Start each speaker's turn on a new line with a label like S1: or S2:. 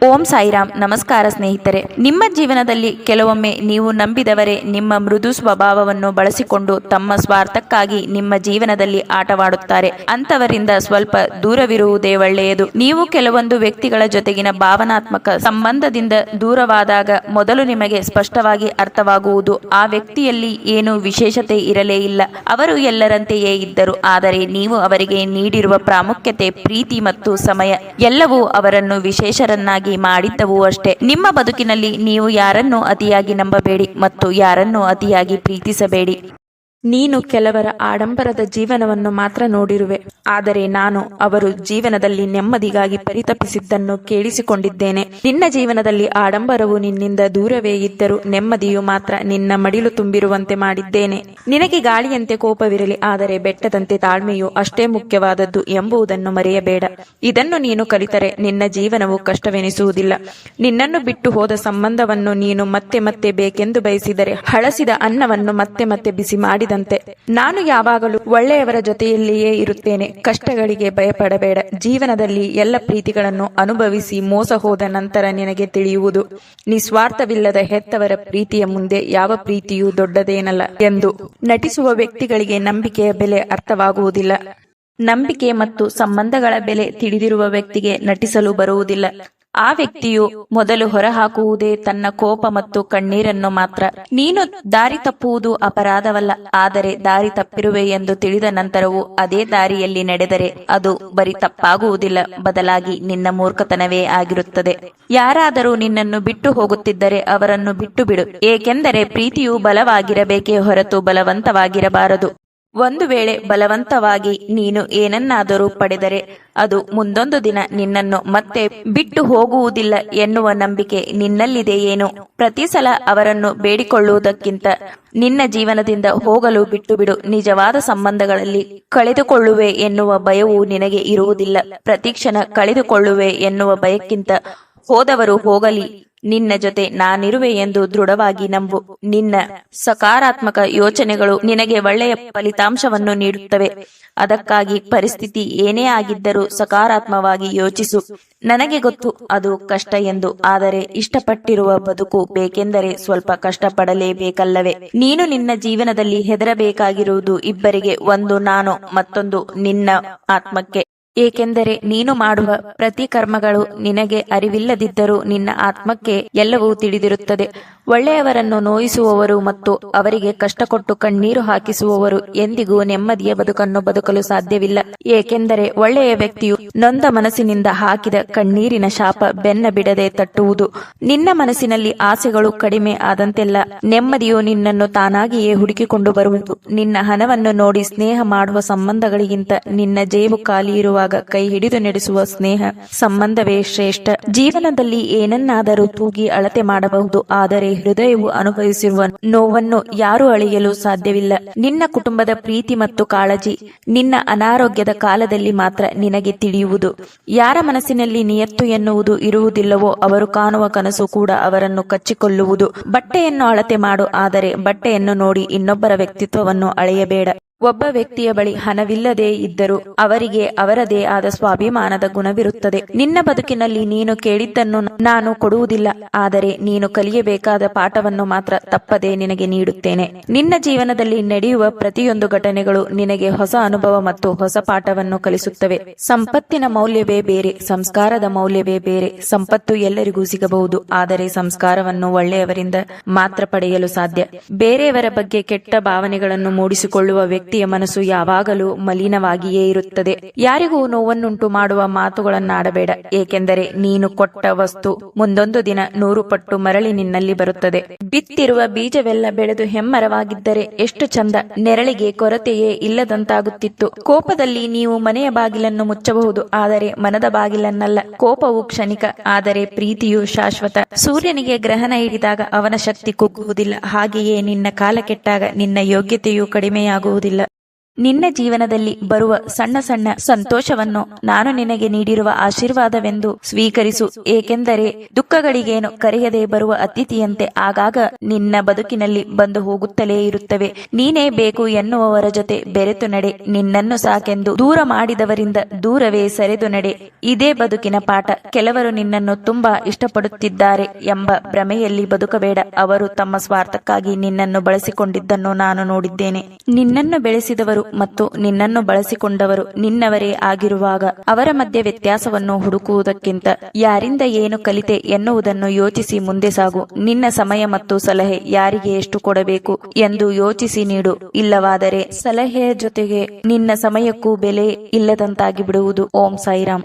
S1: ಓಂ ಸಾಯಿರಾಮ್. ನಮಸ್ಕಾರ ಸ್ನೇಹಿತರೆ. ನಿಮ್ಮ ಜೀವನದಲ್ಲಿ ಕೆಲವೊಮ್ಮೆ ನೀವು ನಂಬಿದವರೇ ನಿಮ್ಮ ಮೃದು ಸ್ವಭಾವವನ್ನು ಬಳಸಿಕೊಂಡು ತಮ್ಮ ಸ್ವಾರ್ಥಕ್ಕಾಗಿ ನಿಮ್ಮ ಜೀವನದಲ್ಲಿ ಆಟವಾಡುತ್ತಾರೆ. ಅಂತವರಿಂದ ಸ್ವಲ್ಪ ದೂರವಿರುವುದೇ ಒಳ್ಳೆಯದು. ನೀವು ಕೆಲವೊಂದು ವ್ಯಕ್ತಿಗಳ ಜೊತೆಗಿನ ಭಾವನಾತ್ಮಕ ಸಂಬಂಧದಿಂದ ದೂರವಾದಾಗ ಮೊದಲು ನಿಮಗೆ ಸ್ಪಷ್ಟವಾಗಿ ಅರ್ಥವಾಗುವುದು ಆ ವ್ಯಕ್ತಿಯಲ್ಲಿ ಏನು ವಿಶೇಷತೆ ಇರಲೇ ಇಲ್ಲ. ಅವರು ಎಲ್ಲರಂತೆಯೇ ಇದ್ದರು. ಆದರೆ ನೀವು ಅವರಿಗೆ ನೀಡಿರುವ ಪ್ರಾಮುಖ್ಯತೆ, ಪ್ರೀತಿ ಮತ್ತು ಸಮಯ ಎಲ್ಲವೂ ಅವರನ್ನು ವಿಶೇಷರನ್ನಾಗಿ ಮಾಡಿದ್ದವು ಅಷ್ಟೇ. ನಿಮ್ಮ ಬದುಕಿನಲ್ಲಿ ನೀವು ಯಾರನ್ನು ಅತಿಯಾಗಿ ನಂಬಬೇಡಿ ಮತ್ತು ಯಾರನ್ನು ಅತಿಯಾಗಿ ಪ್ರೀತಿಸಬೇಡಿ. ನೀನು ಕೆಲವರ ಆಡಂಬರದ ಜೀವನವನ್ನು ಮಾತ್ರ ನೋಡಿರುವೆ, ಆದರೆ ನಾನು ಅವರು ಜೀವನದಲ್ಲಿ ನೆಮ್ಮದಿಗಾಗಿ ಪರಿತಪಿಸಿದ್ದನ್ನು ಕೇಳಿಸಿಕೊಂಡಿದ್ದೇನೆ. ನಿನ್ನ ಜೀವನದಲ್ಲಿ ಆಡಂಬರವು ನಿನ್ನಿಂದ ದೂರವೇ ಇದ್ದರೂ ನೆಮ್ಮದಿಯು ಮಾತ್ರ ನಿನ್ನ ಮಡಿಲು ತುಂಬಿರುವಂತೆ ಮಾಡಿದ್ದೇನೆ. ನಿನಗೆ ಗಾಳಿಯಂತೆ ಕೋಪವಿರಲಿ, ಆದರೆ ಬೆಟ್ಟದಂತೆ ತಾಳ್ಮೆಯು ಅಷ್ಟೇ ಮುಖ್ಯವಾದದ್ದು ಎಂಬುದನ್ನು ಮರೆಯಬೇಡ. ಇದನ್ನು ನೀನು ಕಲಿತರೆ ನಿನ್ನ ಜೀವನವು ಕಷ್ಟವೆನಿಸುವುದಿಲ್ಲ. ನಿನ್ನನ್ನು ಬಿಟ್ಟು ಹೋದ ಸಂಬಂಧವನ್ನು ನೀನು ಮತ್ತೆ ಮತ್ತೆ ಬೇಕೆಂದು ಬಯಸಿದರೆ ಹಳಸಿದ ಅನ್ನವನ್ನು ಮತ್ತೆ ಮತ್ತೆ ಬಿಸಿ ಮಾಡಿದ ನಾನು ಯಾವಾಗಲೂ ಒಳ್ಳೆಯವರ ಜೊತೆಯಲ್ಲಿಯೇ ಇರುತ್ತೇನೆ. ಕಷ್ಟಗಳಿಗೆ ಭಯಪಡಬೇಡ. ಜೀವನದಲ್ಲಿ ಎಲ್ಲ ಪ್ರೀತಿಗಳನ್ನು ಅನುಭವಿಸಿ ಮೋಸ ಹೋದ ನಂತರ ನಿನಗೆ ತಿಳಿಯುವುದು ನಿಸ್ವಾರ್ಥವಿಲ್ಲದ ಹೆತ್ತವರ ಪ್ರೀತಿಯ ಮುಂದೆ ಯಾವ ಪ್ರೀತಿಯೂ ದೊಡ್ಡದೇನಲ್ಲ ಎಂದು. ನಟಿಸುವ ವ್ಯಕ್ತಿಗಳಿಗೆ ನಂಬಿಕೆಯ ಬೆಲೆ ಅರ್ಥವಾಗುವುದಿಲ್ಲ. ನಂಬಿಕೆ ಮತ್ತು ಸಂಬಂಧಗಳ ಬೆಲೆ ತಿಳಿದಿರುವ ವ್ಯಕ್ತಿಗೆ ನಟಿಸಲು ಬರುವುದಿಲ್ಲ. ಆ ವ್ಯಕ್ತಿಯು ಮೊದಲು ಹೊರಹಾಕುವುದೇ ತನ್ನ ಕೋಪ ಮತ್ತು ಕಣ್ಣೀರನ್ನು ಮಾತ್ರ. ನೀನು ದಾರಿ ತಪ್ಪುವುದು ಅಪರಾಧವಲ್ಲ, ಆದರೆ ದಾರಿ ತಪ್ಪಿರುವೆ ಎಂದು ತಿಳಿದ ನಂತರವೂ ಅದೇ ದಾರಿಯಲ್ಲಿ ನಡೆದರೆ ಅದು ಬರೀ ತಪ್ಪಾಗುವುದಿಲ್ಲ, ಬದಲಾಗಿ ನಿನ್ನ ಮೂರ್ಖತನವೇ ಆಗಿರುತ್ತದೆ. ಯಾರಾದರೂ ನಿನ್ನನ್ನು ಬಿಟ್ಟು ಹೋಗುತ್ತಿದ್ದರೆ ಅವರನ್ನು ಬಿಟ್ಟು ಬಿಡು, ಏಕೆಂದರೆ ಪ್ರೀತಿಯು ಬಲವಾಗಿರಬೇಕೇ ಹೊರತು ಬಲವಂತವಾಗಿರಬಾರದು. ಒಂದು ವೇಳೆ ಬಲವಂತವಾಗಿ ನೀನು ಏನನ್ನಾದರೂ ಪಡೆದರೆ ಅದು ಮುಂದೊಂದು ದಿನ ನಿನ್ನನ್ನು ಮತ್ತೆ ಬಿಟ್ಟು ಹೋಗುವುದಿಲ್ಲ ಎನ್ನುವ ನಂಬಿಕೆ ನಿನ್ನಲ್ಲಿದೆಯೇನು? ಪ್ರತಿ ಸಲ ಅವರನ್ನು ಬೇಡಿಕೊಳ್ಳುವುದಕ್ಕಿಂತ ನಿನ್ನ ಜೀವನದಿಂದ ಹೋಗಲು ಬಿಟ್ಟು ಬಿಡು. ನಿಜವಾದ ಸಂಬಂಧಗಳಲ್ಲಿ ಕಳೆದುಕೊಳ್ಳುವೆ ಎನ್ನುವ ಭಯವು ನಿನಗೆ ಇರುವುದಿಲ್ಲ. ಪ್ರತಿಕ್ಷಣ ಕಳೆದುಕೊಳ್ಳುವೆ ಎನ್ನುವ ಭಯಕ್ಕಿಂತ ಹೋದವರು ಹೋಗಲಿ, ನಿನ್ನ ಜೊತೆ ನಾನಿರುವೆ ಎಂದು ದೃಢವಾಗಿ ನಂಬು. ನಿನ್ನ ಸಕಾರಾತ್ಮಕ ಯೋಚನೆಗಳು ನಿನಗೆ ಒಳ್ಳೆಯ ಫಲಿತಾಂಶವನ್ನು ನೀಡುತ್ತವೆ. ಅದಕ್ಕಾಗಿ ಪರಿಸ್ಥಿತಿ ಏನೇ ಆಗಿದ್ದರೂ ಸಕಾರಾತ್ಮಕವಾಗಿ ಯೋಚಿಸು. ನನಗೆ ಗೊತ್ತು ಅದು ಕಷ್ಟ ಎಂದು, ಆದರೆ ಇಷ್ಟಪಟ್ಟಿರುವ ಬದುಕು ಬೇಕೆಂದರೆ ಸ್ವಲ್ಪ ಕಷ್ಟಪಡಲೇಬೇಕಲ್ಲವೇ? ನೀನು ನಿನ್ನ ಜೀವನದಲ್ಲಿ ಹೆದರಬೇಕಾಗಿರುವುದು ಇಬ್ಬರಿಗೆ, ಒಂದು ನಾನು, ಮತ್ತೊಂದು ನಿನ್ನ ಆತ್ಮಕ್ಕೆ. ಏಕೆಂದರೆ ನೀನು ಮಾಡುವ ಪ್ರತಿ ಕರ್ಮಗಳು ನಿನಗೆ ಅರಿವಿಲ್ಲದಿದ್ದರೂ ನಿನ್ನ ಆತ್ಮಕ್ಕೆ ಎಲ್ಲವೂ ತಿಳಿದಿರುತ್ತದೆ. ಒಳ್ಳೆಯವರನ್ನು ನೋಯಿಸುವವರು ಮತ್ತು ಅವರಿಗೆ ಕಷ್ಟ ಕೊಟ್ಟು ಕಣ್ಣೀರು ಹಾಕಿಸುವವರು ಎಂದಿಗೂ ನೆಮ್ಮದಿಯ ಬದುಕನ್ನು ಬದುಕಲು ಸಾಧ್ಯವಿಲ್ಲ. ಏಕೆಂದರೆ ಒಳ್ಳೆಯ ವ್ಯಕ್ತಿಯು ನೊಂದ ಮನಸ್ಸಿನಿಂದ ಹಾಕಿದ ಕಣ್ಣೀರಿನ ಶಾಪ ಬೆನ್ನ ಬಿಡದೆ ತಟ್ಟುವುದು. ನಿನ್ನ ಮನಸ್ಸಿನಲ್ಲಿ ಆಸೆಗಳು ಕಡಿಮೆ ಆದಂತೆಲ್ಲ ನೆಮ್ಮದಿಯು ನಿನ್ನನ್ನು ತಾನಾಗಿಯೇ ಹುಡುಕಿಕೊಂಡು ಬರುವುದು. ನಿನ್ನ ಹಣವನ್ನು ನೋಡಿ ಸ್ನೇಹ ಮಾಡುವ ಸಂಬಂಧಗಳಿಗಿಂತ ನಿನ್ನ ಜೇಬು ಖಾಲಿ ಇರುವಾಗ ಕೈ ಹಿಡಿದು ನಡೆಸುವ ಸ್ನೇಹ ಸಂಬಂಧವೇ ಶ್ರೇಷ್ಠ. ಜೀವನದಲ್ಲಿ ಏನನ್ನಾದರೂ ತೂಗಿ ಅಳತೆ ಮಾಡಬಹುದು, ಆದರೆ ಹೃದಯವು ಅನುಭವಿಸಿರುವ ನೋವನ್ನು ಯಾರೂ ಅಳೆಯಲು ಸಾಧ್ಯವಿಲ್ಲ. ನಿನ್ನ ಕುಟುಂಬದ ಪ್ರೀತಿ ಮತ್ತು ಕಾಳಜಿ ನಿನ್ನ ಅನಾರೋಗ್ಯದ ಕಾಲದಲ್ಲಿ ಮಾತ್ರ ನಿನಗೆ ತಿಳಿಯುವುದು. ಯಾರ ಮನಸ್ಸಿನಲ್ಲಿ ನಿಯತ್ತು ಎನ್ನುವುದು ಇರುವುದಿಲ್ಲವೋ ಅವರು ಕಾಣುವ ಕನಸು ಕೂಡ ಅವರನ್ನು ಕಚ್ಚಿಕೊಳ್ಳುವುದು. ಬಟ್ಟೆಯನ್ನು ಅಳತೆ ಮಾಡು, ಆದರೆ ಬಟ್ಟೆಯನ್ನು ನೋಡಿ ಇನ್ನೊಬ್ಬರ ವ್ಯಕ್ತಿತ್ವವನ್ನು ಅಳೆಯಬೇಡ. ಒಬ್ಬ ವ್ಯಕ್ತಿಯ ಬಳಿ ಹಣವಿಲ್ಲದೇ ಇದ್ದರೂ ಅವರಿಗೆ ಅವರದೇ ಆದ ಸ್ವಾಭಿಮಾನದ ಗುಣವಿರುತ್ತದೆ. ನಿನ್ನ ಬದುಕಿನಲ್ಲಿ ನೀನು ಕೇಳಿದ್ದನ್ನು ನಾನು ಕೊಡುವುದಿಲ್ಲ, ಆದರೆ ನೀನು ಕಲಿಯಬೇಕಾದ ಪಾಠವನ್ನು ಮಾತ್ರ ತಪ್ಪದೆ ನಿನಗೆ ನೀಡುತ್ತೇನೆ. ನಿನ್ನ ಜೀವನದಲ್ಲಿ ನಡೆಯುವ ಪ್ರತಿಯೊಂದು ಘಟನೆಗಳು ನಿನಗೆ ಹೊಸ ಅನುಭವ ಮತ್ತು ಹೊಸ ಪಾಠವನ್ನು ಕಲಿಸುತ್ತವೆ. ಸಂಪತ್ತಿನ ಮೌಲ್ಯವೇ ಬೇರೆ, ಸಂಸ್ಕಾರದ ಮೌಲ್ಯವೇ ಬೇರೆ. ಸಂಪತ್ತು ಎಲ್ಲರಿಗೂ ಸಿಗಬಹುದು, ಆದರೆ ಸಂಸ್ಕಾರವನ್ನು ಒಳ್ಳೆಯವರಿಂದ ಮಾತ್ರ ಪಡೆಯಲು ಸಾಧ್ಯ. ಬೇರೆಯವರ ಬಗ್ಗೆ ಕೆಟ್ಟ ಭಾವನೆಗಳನ್ನು ಮೂಡಿಸಿಕೊಳ್ಳುವ ವ್ಯಕ್ತಿಯ ಮನಸ್ಸು ಯಾವಾಗಲೂ ಮಲಿನವಾಗಿಯೇ ಇರುತ್ತದೆ. ಯಾರಿಗೂ ನೋವನ್ನುಂಟು ಮಾಡುವ ಮಾತುಗಳನ್ನಾಡಬೇಡ, ಏಕೆಂದರೆ ನೀನು ಕೊಟ್ಟ ವಸ್ತು ಮುಂದೊಂದು ದಿನ 100 ಪಟ್ಟು ಮರಳಿ ನಿನ್ನಲ್ಲಿ ಬರುತ್ತದೆ. ಬಿತ್ತಿರುವ ಬೀಜವೆಲ್ಲ ಬೆಳೆದು ಹೆಮ್ಮರವಾಗಿದ್ದರೆ ಎಷ್ಟು ಚಂದ. ನೆರಳಿಗೆ ಕೊರತೆಯೇ ಇಲ್ಲದಂತಾಗುತ್ತಿತ್ತು. ಕೋಪದಲ್ಲಿ ನೀವು ಮನೆಯ ಬಾಗಿಲನ್ನು ಮುಚ್ಚಬಹುದು, ಆದರೆ ಮನದ ಬಾಗಿಲನ್ನಲ್ಲ. ಕೋಪವು ಕ್ಷಣಿಕ, ಆದರೆ ಪ್ರೀತಿಯು ಶಾಶ್ವತ. ಸೂರ್ಯನಿಗೆ ಗ್ರಹಣ ಹಿಡಿದಾಗ ಅವನ ಶಕ್ತಿ ಕುಗ್ಗುವುದಿಲ್ಲ, ಹಾಗೆಯೇ ನಿನ್ನ ಕಾಲ ಕೆಟ್ಟಾಗ ನಿನ್ನ ಯೋಗ್ಯತೆಯೂ ಕಡಿಮೆಯಾಗುವುದಿಲ್ಲ. ನಿನ್ನ ಜೀವನದಲ್ಲಿ ಬರುವ ಸಣ್ಣ ಸಣ್ಣ ಸಂತೋಷವನ್ನು ನಾನು ನಿನಗೆ ನೀಡಿರುವ ಆಶೀರ್ವಾದವೆಂದು ಸ್ವೀಕರಿಸು. ಏಕೆಂದರೆ ದುಃಖಗಳಿಗೇನು ಕರೆಯದೆ ಬರುವ ಅತಿಥಿಯಂತೆ ಆಗಾಗ ನಿನ್ನ ಬದುಕಿನಲ್ಲಿ ಬಂದು ಹೋಗುತ್ತಲೇ ಇರುತ್ತವೆ. ನೀನೇ ಬೇಕು ಎನ್ನುವವರ ಜೊತೆ ಬೆರೆತು ನಡೆ. ನಿನ್ನನ್ನು ಸಾಕೆಂದು ದೂರ ಮಾಡಿದವರಿಂದ ದೂರವೇ ಸರಿದು ನಡೆ. ಇದೇ ಬದುಕಿನ ಪಾಠ. ಕೆಲವರು ನಿನ್ನನ್ನು ತುಂಬಾ ಇಷ್ಟಪಡುತ್ತಿದ್ದಾರೆ ಎಂಬ ಭ್ರಮೆಯಲ್ಲಿ ಬದುಕಬೇಡ. ಅವರು ತಮ್ಮ ಸ್ವಾರ್ಥಕ್ಕಾಗಿ ನಿನ್ನನ್ನು ಬಳಸಿಕೊಂಡಿದ್ದನ್ನು ನಾನು ನೋಡಿದ್ದೇನೆ. ನಿನ್ನನ್ನು ಬೆಳೆಸಿದವರು ಮತ್ತು ನಿನ್ನನ್ನು ಬಳಸಿಕೊಂಡವರು ನಿನ್ನವರೇ ಆಗಿರುವಾಗ ಅವರ ಮಧ್ಯೆ ವ್ಯತ್ಯಾಸವನ್ನು ಹುಡುಕುವುದಕ್ಕಿಂತ ಯಾರಿಂದ ಏನು ಕಲಿತೆ ಎನ್ನುವುದನ್ನು ಯೋಚಿಸಿ ಮುಂದೆ ಸಾಗು. ನಿನ್ನ ಸಮಯ ಮತ್ತು ಸಲಹೆ ಯಾರಿಗೆ ಎಷ್ಟು ಕೊಡಬೇಕು ಎಂದು ಯೋಚಿಸಿ ನೀಡು. ಇಲ್ಲವಾದರೆ ಸಲಹೆಯ ಜೊತೆಗೆ ನಿನ್ನ ಸಮಯಕ್ಕೂ ಬೆಲೆ ಇಲ್ಲದಂತಾಗಿ ಬಿಡುವುದು. ಓಂ ಸಾಯಿರಾಮ್.